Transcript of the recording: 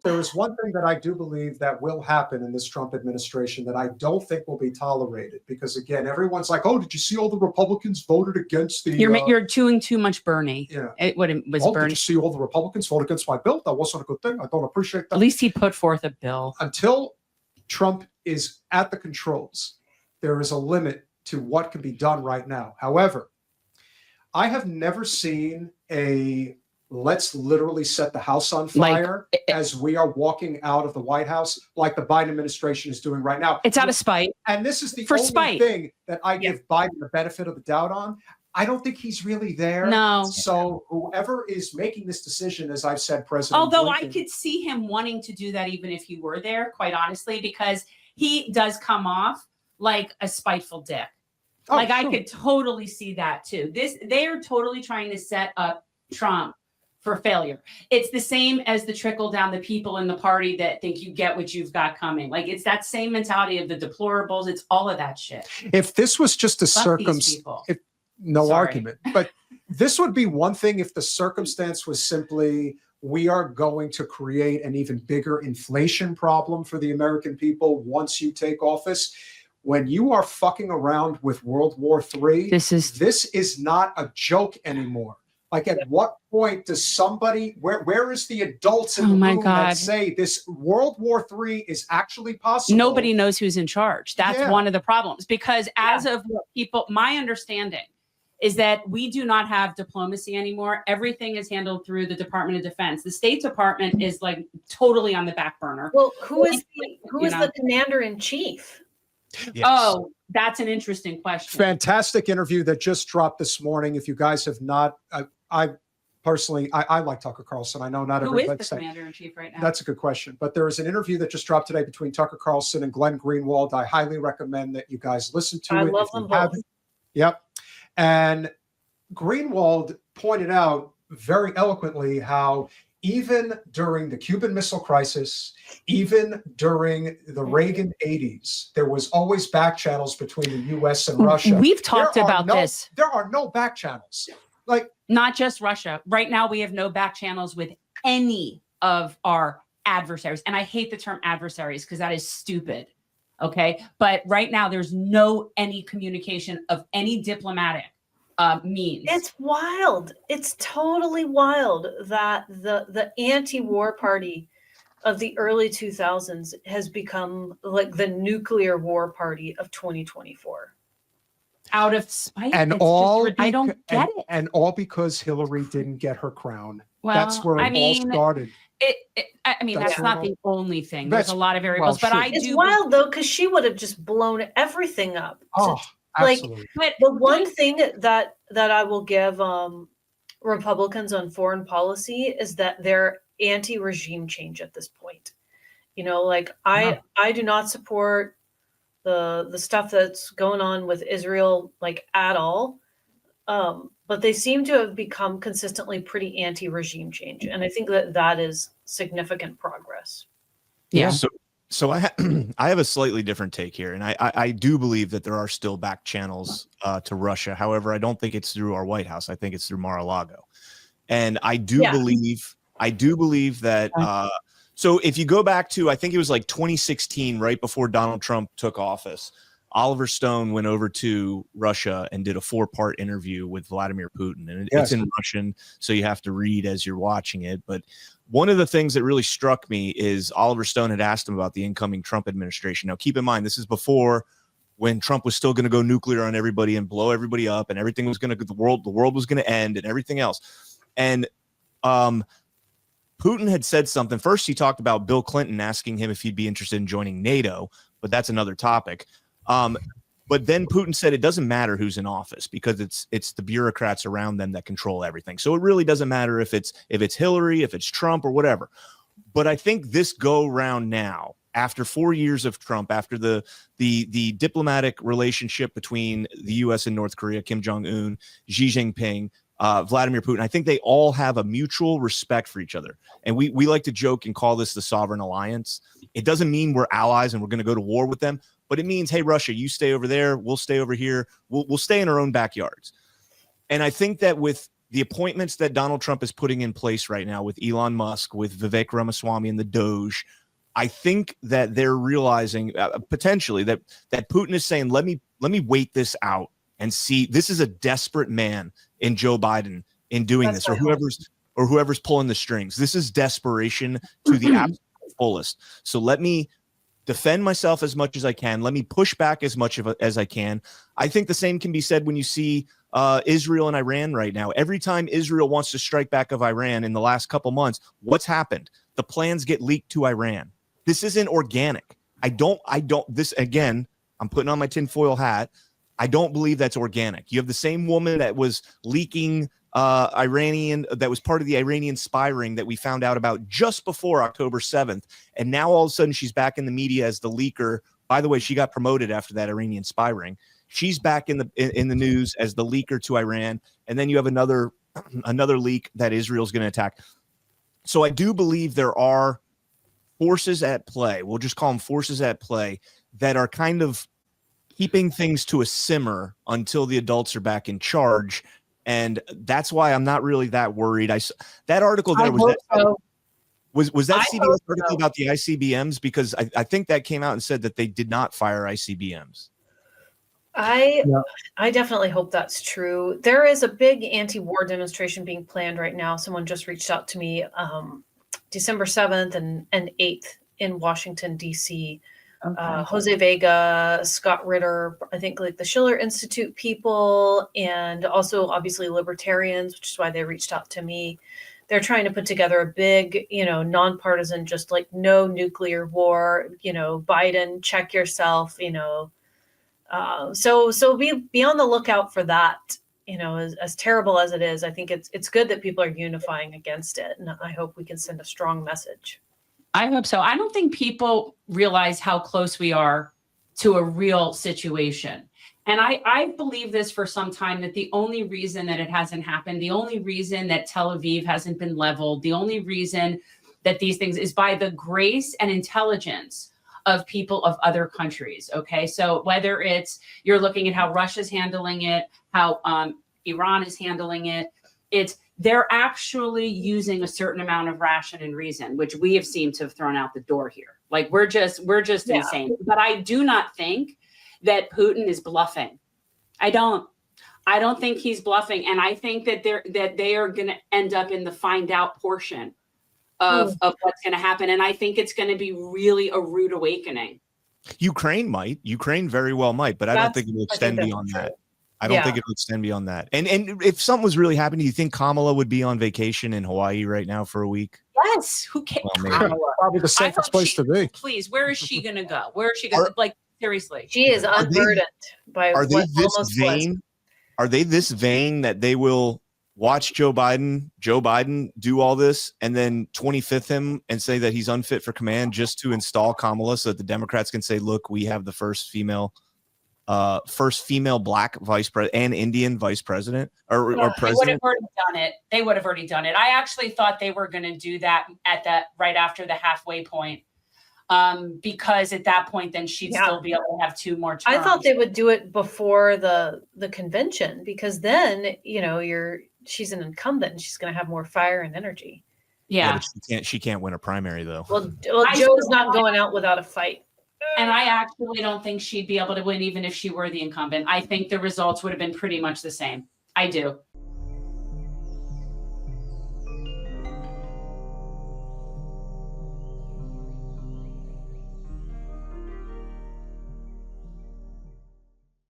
there is one thing that I do believe that will happen in this Trump administration that I don't think will be tolerated, because again, everyone's like, "Oh, did you see all the Republicans voted against the?" You're doing too much Bernie. Yeah. It was Did Bernie. you see all the Republicans vote against my bill? That wasn't a good thing. I don't appreciate that. At least he put forth a bill. Until Trump is at the controls, there is a limit to what can be done right now. However, I have never seen a let's literally set the house on fire as we are walking out of the White House like the Biden administration is doing right now. It's out of spite. And this is the only thing that I give Biden the benefit of the doubt on. I don't think he's really there. No. So whoever is making this decision, as I've said, President Although Blinken, I could see him wanting to do that even if he were there, quite honestly, because he does come off like a spiteful dick. Oh, like I could totally see that too. They are totally trying to set up Trump for failure. It's the same as the trickle down the people in the party that think you get what you've got coming. Like it's that same mentality of the deplorables. It's all of that shit. If this was just a circumstance, no argument, but this would be one thing if the circumstance was simply, we are going to create an even bigger inflation problem for the American people once you take office. When you are fucking around with World War III, this is not a joke anymore. Like, at what point does somebody, where is the adults in the room that say this World War III is actually possible? Nobody knows who's in charge. That's one of the problems, because as of people, my understanding is that we do not have diplomacy anymore. Everything is handled through the Department of Defense. The State Department is like totally on the back burner. Well, who is the commander in chief? Yes. Oh, that's an interesting question. Fantastic interview that just dropped this morning. If you guys have not, I personally, I like Tucker Carlson. I know not everybody. Who is the commander in chief right now? That's a good question. But there is an interview that just dropped today between Tucker Carlson and Glenn Greenwald. I highly recommend that you guys listen to it. I love them both. Yep. And Greenwald pointed out very eloquently how even during the Cuban Missile Crisis, even during the Reagan 80s, there was always back channels between the U.S. and Russia. We've talked about this. There are no back channels. Like, not just Russia. Right now, we have no back channels with any of our adversaries. And I hate the term adversaries because that is stupid. Okay. But right now, there's any communication of any diplomatic means. It's wild. It's totally wild that the anti-war party of the early 2000s has become like the nuclear war party of 2024. Out of spite. And I don't get it. And all because Hillary didn't get her crown. Well, that's where it all started. That's not the only thing. There's a lot of variables, but it's wild though, because she would have just blown everything up. Oh, absolutely. But the one thing that I will give Republicans on foreign policy is that they're anti-regime change at this point. You know, like I do not support the stuff that's going on with Israel, like, at all. But they seem to have become consistently pretty anti-regime change. And I think that is significant progress. Yeah. So I have a slightly different take here. And I do believe that there are still back channels to Russia. However, I don't think it's through our White House. I think it's through Mar-a-Lago. And I do believe that so if you go back to, I think it was like 2016, right before Donald Trump took office, Oliver Stone went over to Russia and did a 4-part interview with Vladimir Putin. And it's in Russian, so you have to read as you're watching it. But one of the things that really struck me is Oliver Stone had asked him about the incoming Trump administration. Now, keep in mind, this is before when Trump was still going to go nuclear on everybody and blow everybody up, and everything was going to, the world was going to end and everything else. And Putin had said something. First, he talked about Bill Clinton asking him if he'd be interested in joining NATO, but that's another topic. But then Putin said it doesn't matter who's in office because it's the bureaucrats around them that control everything. So it really doesn't matter if it's Hillary, if it's Trump or whatever. But I think this go round now, after 4 years of Trump, after the diplomatic relationship between the U.S. and North Korea, Kim Jong-un, Xi Jinping, Vladimir Putin, I think they all have a mutual respect for each other. And we like to joke and call this the sovereign alliance. It doesn't mean we're allies and we're going to go to war with them, but it means, hey, Russia, you stay over there, we'll stay over here, we'll stay in our own backyards. And I think that with the appointments that Donald Trump is putting in place right now with Elon Musk, with Vivek Ramaswamy and the Doge, I think that they're realizing potentially that Putin is saying, let me wait this out and see. This is a desperate man in Joe Biden in doing this, or whoever's pulling the strings. This is desperation to the absolute fullest. So let me defend myself as much as I can. Let me push back as much as I can. I think the same can be said when you see Israel and Iran right now. Every time Israel wants to strike back of Iran in the last couple months, what's happened? The plans get leaked to Iran. This isn't organic. This again, I'm putting on my tinfoil hat. I don't believe that's organic. You have the same woman that was leaking that was part of the Iranian spy ring that we found out about just before October 7th. And now all of a sudden she's back in the media as the leaker. By the way, she got promoted after that Iranian spy ring. She's back in the news as the leaker to Iran. And then you have another leak that Israel's going to attack. So I do believe there are forces at play. We'll just call them forces at play that are kind of keeping things to a simmer until the adults are back in charge. And that's why I'm not really that worried. That article there was that CBS article about the ICBMs, because I think that came out and said that they did not fire ICBMs. I definitely hope that's true. There is a big anti-war demonstration being planned right now. Someone just reached out to me December 7th and 8th in Washington, D.C. Okay. Jose Vega, Scott Ritter, I think like the Schiller Institute people, and also obviously libertarians, which is why they reached out to me. They're trying to put together a big, nonpartisan, just like no nuclear war, Biden, check yourself, so be on the lookout for that. As terrible as it is, I think it's good that people are unifying against it. And I hope we can send a strong message. I hope so. I don't think people realize how close we are to a real situation. And I believe this for some time, that the only reason that it hasn't happened, the only reason that Tel Aviv hasn't been leveled, the only reason that these things is by the grace and intelligence of people of other countries. Okay. So whether it's, you're looking at how Russia's handling it, how Iran is handling it, they're actually using a certain amount of ration and reason, which we have seemed to have thrown out the door here. Like we're just insane. But I do not think that Putin is bluffing. I don't think he's bluffing. And I think that they are going to end up in the find out portion of what's going to happen. And I think it's going to be really a rude awakening. Ukraine very well might, but I don't think it will extend beyond that. I don't think it will extend beyond that. And if something was really happening, do you think Kamala would be on vacation in Hawaii right now for a week? Yes. Who cares? Well, probably the safest place to be. Please, where is she going to go? Where is she going to, like, seriously? She is unburdened by Are they this almost vain? Are they this vain that they will watch Joe Biden do all this and then 25th him and say that he's unfit for command just to install Kamala so that the Democrats can say, look, we have the first female black vice president and Indian vice president or president? They would have already done it. I actually thought they were going to do that right after the halfway point. Because at that point, then she'd still be able to have 2 more terms. I thought they would do it before the convention, because then, she's an incumbent and she's going to have more fire and energy. Yeah. But she can't win a primary though. Well, Joe's not going out without a fight. And I actually don't think she'd be able to win even if she were the incumbent. I think the results would have been pretty much the same. I do.